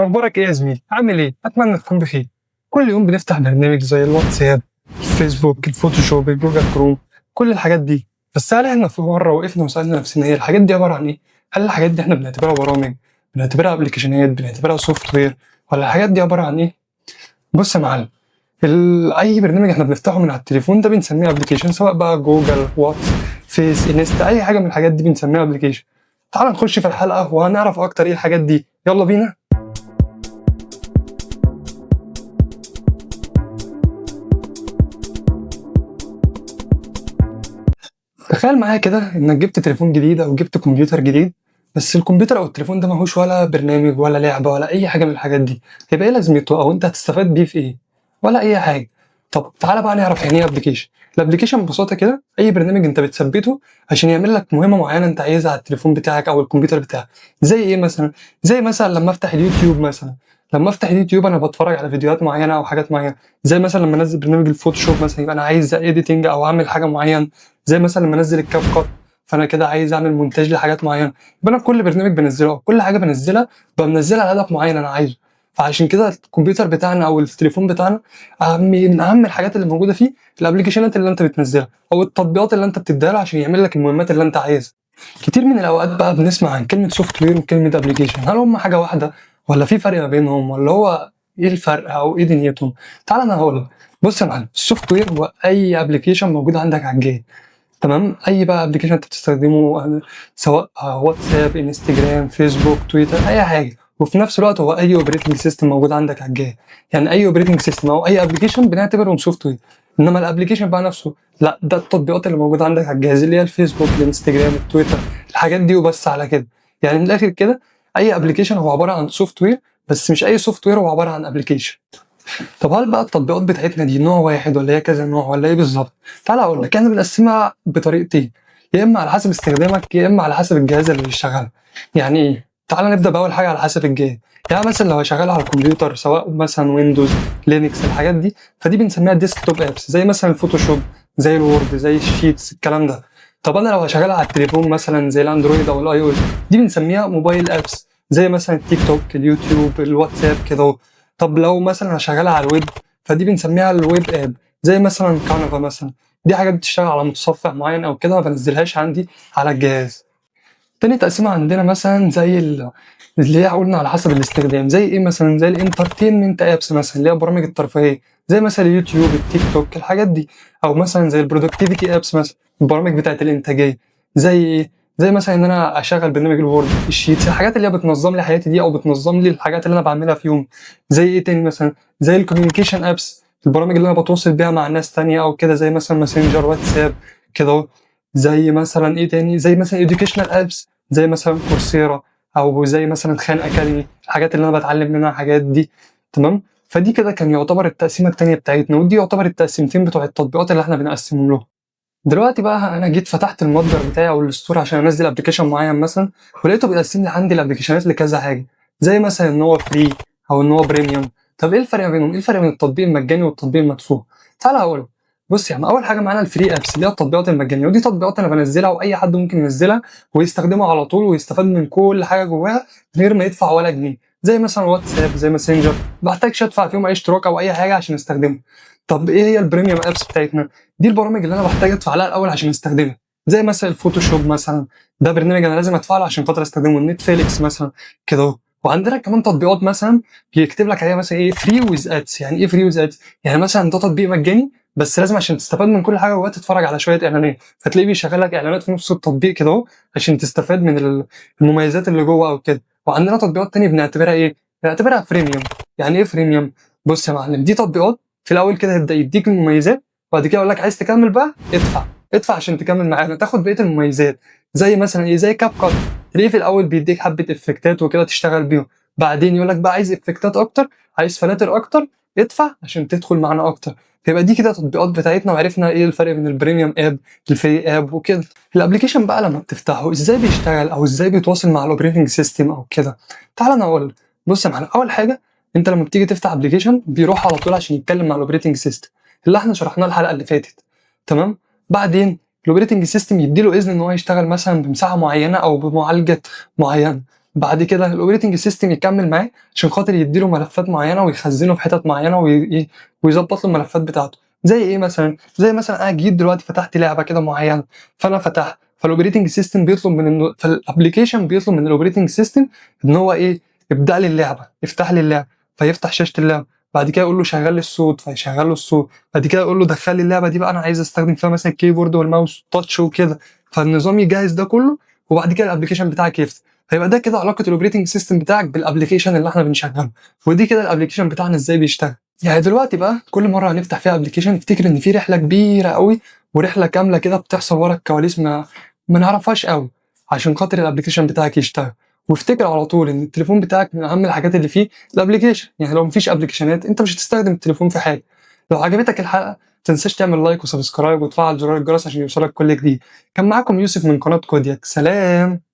أخبارك إيه يا زميلي؟ عامل إيه؟ أتمنى تكون بخير. كل يوم بنفتح برنامج زي الواتساب، الفيسبوك، الفوتوشوب، الجوجل كروم، كل الحاجات دي. بس هل إحنا في مرة وقفنا وسألنا نفسنا هي الحاجات دي عبارة عن إيه؟ هل الحاجات دي إحنا بنعتبرها برامج؟ بنعتبرها أبلكيشنات؟ بنعتبرها سوفت وير؟ ولا الحاجات دي عبارة عن إيه؟ بص يا معلم، أي برنامج إحنا بنفتحه من على التليفون ده بنسميه أبلكيشن، سواء بقى جوجل، واتس، فيس، انستا، أي حاجة من الحاجات دي بنسميها أبلكيشن. تعال نخش في الحلقة وهنعرف أكتر إيه الحاجات دي. يلا بينا. تخيل معايا كده انك جبت تليفون جديد او جبت كمبيوتر جديد، بس الكمبيوتر او التليفون ده ماهوش ولا برنامج ولا لعبه ولا اي حاجه من الحاجات دي. هيبقى ايه لازمته او انت هتستفاد بيه في ايه؟ ولا اي حاجه. طب تعالى بقى نعرف يعني ايه ابلكيشن. الابلكيشن ببساطه كده اي برنامج انت بتثبته عشان يعمل لك مهمه معينه انت عايزها على التليفون بتاعك او الكمبيوتر بتاعك. زي ايه مثلا؟ زي مثلا لما افتح اليوتيوب مثلا. لما افتح اليوتيوب انا بتفرج على فيديوهات معينه او حاجات معينه. زي مثلا لما انزل برنامج الفوتوشوب مثلا يبقى انا عايز اديتنج او اعمل حاجه معينه. زي مثلا لما انزل الكاب كات، فانا كده عايز اعمل مونتاج لحاجات معينه. يبقى انا كل برنامج بنزله او كل حاجه بنزلها بنزلها لهدف معين انا عايزه. فعشان كده الكمبيوتر بتاعنا او التليفون بتاعنا من اهم الحاجات اللي موجوده فيه الابلكيشنات اللي انت بتنزلها او التطبيقات اللي انت بتديها له عشان يعمل لك المهمات اللي انت عايزها. كتير من الاوقات بقى بنسمع عن كلمه سوفت وير وكلمه ابلكيشن، هل هم حاجه واحده ولا في فرق ما بينهم، ولا هو ايه الفرق او ايه دنيتهم؟ تعال انا هقول لك. بص يا معلم، السوفت وير هو اي ابلكيشن موجود عندك على الجهاز. تمام، اي بقى ابلكيشن انت بتستخدمه سواء واتساب، انستجرام، فيسبوك، تويتر، اي حاجه. وفي نفس الوقت هو اي اوبريتنج سيستم موجود عندك على الجهاز. يعني اي اوبريتنج سيستم او اي ابلكيشن بنعتبرهم سوفت وير. انما الابلكيشن بقى نفسه لا، ده التطبيقات اللي موجوده عندك على الجهاز اللي هي الفيسبوك، الانستجرام، التويتر، الحاجات دي وبس على كده. يعني من الاخر كده اي ابلكيشن هو عباره عن سوفت وير، بس مش اي سوفت وير هو عباره عن ابلكيشن. طب هل بقى التطبيقات بتاعتنا دي نوع واحد ولا هي كذا نوع ولا ايه بالظبط؟ تعالى اقول لك، احنا بنقسمها بطريقتين، يا اما على حسب استخدامك يا اما على حسب الجهاز اللي بيشتغل. يعني ايه؟ تعالى نبدا باول حاجه على حسب الجهاز. يعني مثلا لو شغال على الكمبيوتر سواء مثلا ويندوز، لينكس، الحاجات دي، فدي بنسميها ديسكتوب ابس، زي مثلا الفوتوشوب، زي الوورد، زي الشيتس، الكلام ده. طب انا لو شغال على التليفون مثلا زي الاندرويد او الاي او اس، دي بنسميها موبايل ابس، زي مثلا التيك توك، اليوتيوب، الواتساب كده. طب لو مثلا شغاله على الويب، فدي بنسميها الويب اب، زي مثلا كانفا مثلا. دي حاجات بتشتغل على متصفح معين او كده، ما بنزلهاش عندي على الجهاز. تاني تقسيمه عندنا مثلا زي اللي هي قلنا على حسب الاستخدام، زي ايه مثلا؟ زي الانترتينمنت ابس مثلا، اللي هي برامج الترفيهيه، زي مثلا اليوتيوب، التيك توك، الحاجات دي. او مثلا زي البرودكتيفيتي ابس مثلا، البرامج بتاعت الانتاجيه. زي ايه؟ زي مثلا ان انا اشغل برنامج الوورد، الشيتس، الحاجات اللي هي بتنظم لي حياتي دي او بتنظم لي الحاجات اللي انا بعملها في يوم. زي ايه تاني مثلا؟ زي الكوميونيكيشن ابس، البرامج اللي انا بتواصل بيها مع ناس تانية او كده، زي مثلا ماسنجر، واتساب كده. زي مثلا ايه تاني؟ زي مثلا educational ابس، زي مثلا كورسيرا، او زي مثلا خان اكاديمي، الحاجات اللي انا بتعلم منها الحاجات دي. تمام. فدي كده كان يعتبر التقسيمه التانيه بتاعتنا، ودي يعتبر التقسيمتين بتوع التطبيقات اللي احنا بنقسمهم لهم. دلوقتي بقى انا جيت فتحت المتجر بتاعي او الستور عشان انزل ابلكيشن معين مثلا، ولقيته بيقسم لي عندي الابلكيشنات لكذا حاجه، زي مثلا ان هو فري او ان هو بريميوم. طب ايه الفرق بينهم؟ ايه الفرق بين التطبيق المجاني والتطبيق المدفوع؟ تعال اقول. بص يا عم، اول حاجه معانا الفري ابس اللي هي التطبيقات المجانيه، ودي تطبيقات انا بنزلها واي حد ممكن ينزلها ويستخدمها على طول ويستفاد من كل حاجه جواها من غير ما يدفع ولا جنيه. زي مثلا واتساب، زي ماسنجر، ما بحتاجش ادفع فيهم اي اشتراك او اي حاجه عشان استخدمه. طب ايه هي البريميوم ابس بتاعتنا؟ دي البرامج اللي انا بحتاج ادفع لها الاول عشان استخدمها، زي مثلا الفوتوشوب مثلا، ده برنامج انا لازم ادفع له عشان خاطر استخدمه. النتفليكس مثلا كده. وعندنا كمان تطبيقات مثلا بيكتب لك عليها مثلا ايه فري ويز ادز. يعني ايه فري ويز ادز؟ يعني مثلا ده تطبيق مجاني بس لازم عشان تستفاد من كل حاجه جواه تتفرج على شويه اعلانات، فتلاقيه بيشغل لك اعلانات في نص التطبيق كده اهو عشان تستفاد من المميزات اللي جوه او كده. وعندنا تطبيقات تانية بنعتبرها ايه؟ بنعتبرها فريميوم. يعني ايه فريميوم؟ بص يا معلم، دي تطبيقات في الاول كده يبدا يديك المميزات، وبعد كده يقول لك عايز تكمل بقى ادفع. ادفع عشان تكمل معانا تاخد بقيه المميزات. زي مثلا ايه؟ زي كاب كات، تلاقيه في الاول بيديك حبه افكتات وكده تشتغل بيهم، بعدين يقول لك بقى عايز افكتات اكتر، عايز فلاتر اكتر، ادفع عشان تدخل معانا اكتر. يبقى دي كده تطبيقات بتاعتنا، وعرفنا ايه الفرق بين البريميوم اب، الفري اب وكده. الابلكيشن بقى لما بتفتحه ازاي بيشتغل او ازاي بيتواصل مع الاوبريتنج سيستم او كده؟ تعال انا اقول. بص يا معلم، اول حاجه انت لما بتيجي تفتح ابلكيشن بيروح على طول عشان يتكلم مع الاوبريتنج سيستم اللي احنا شرحناه الحلقه اللي فاتت. تمام. بعدين الاوبريتنج سيستم يديله اذن ان هو يشتغل مثلا بمساحه معينه او بمعالجه معينه. بعد كده الاوبريتنج سيستم يكمل معاه عشان خاطر يديله ملفات معينه ويخزنه في حتت معينه ويظبط له الملفات بتاعته. زي ايه مثلا؟ زي مثلا انا جيت دلوقتي فتحت لعبه كده معينه، فانا فتحت، فالاوبريتنج سيستم بيطلب من انه، فالابلكيشن بيطلب من الاوبريتنج سيستم ان هو ايه، يبدا لي اللعبه، يفتح لي اللعبه، فيفتح شاشه اللعبه، بعد كده يقول له شغل لي الصوت فيشغل له الصوت، بعد كده يقول له دخل لي اللعبه دي بقى انا عايز استخدم فيها مثلا الكيبورد والماوس تاتش وكده، فالنظام يجهز ده كله، وبعد كده الابلكيشن بتاعك يفتح. فيبقى ده كده علاقه الاوبريتنج سيستم بتاعك بالابلكيشن اللي احنا بنشغله. ودي كده الابلكيشن بتاعنا ازاي بيشتغل. يعني دلوقتي بقى كل مره هنفتح فيها ابلكيشن نفتكر ان في رحله كبيره قوي ورحله كامله كده بتحصل ورا الكواليس ما نعرفهاش قوي عشان خاطر الابلكيشن بتاعك يشتغل. وافتكر على طول ان التليفون بتاعك من اهم الحاجات اللي فيه الابلكيشن، يعني لو مفيش ابلكيشنات انت مش هتستخدم التليفون في حاجه. لو عجبتك الحلقه متنساش تعمل لايك وسبسكرايب وتفعل زرار الجرس عشان يوصلك كل جديد. كان معاكم يوسف من قناه كودياك، سلام.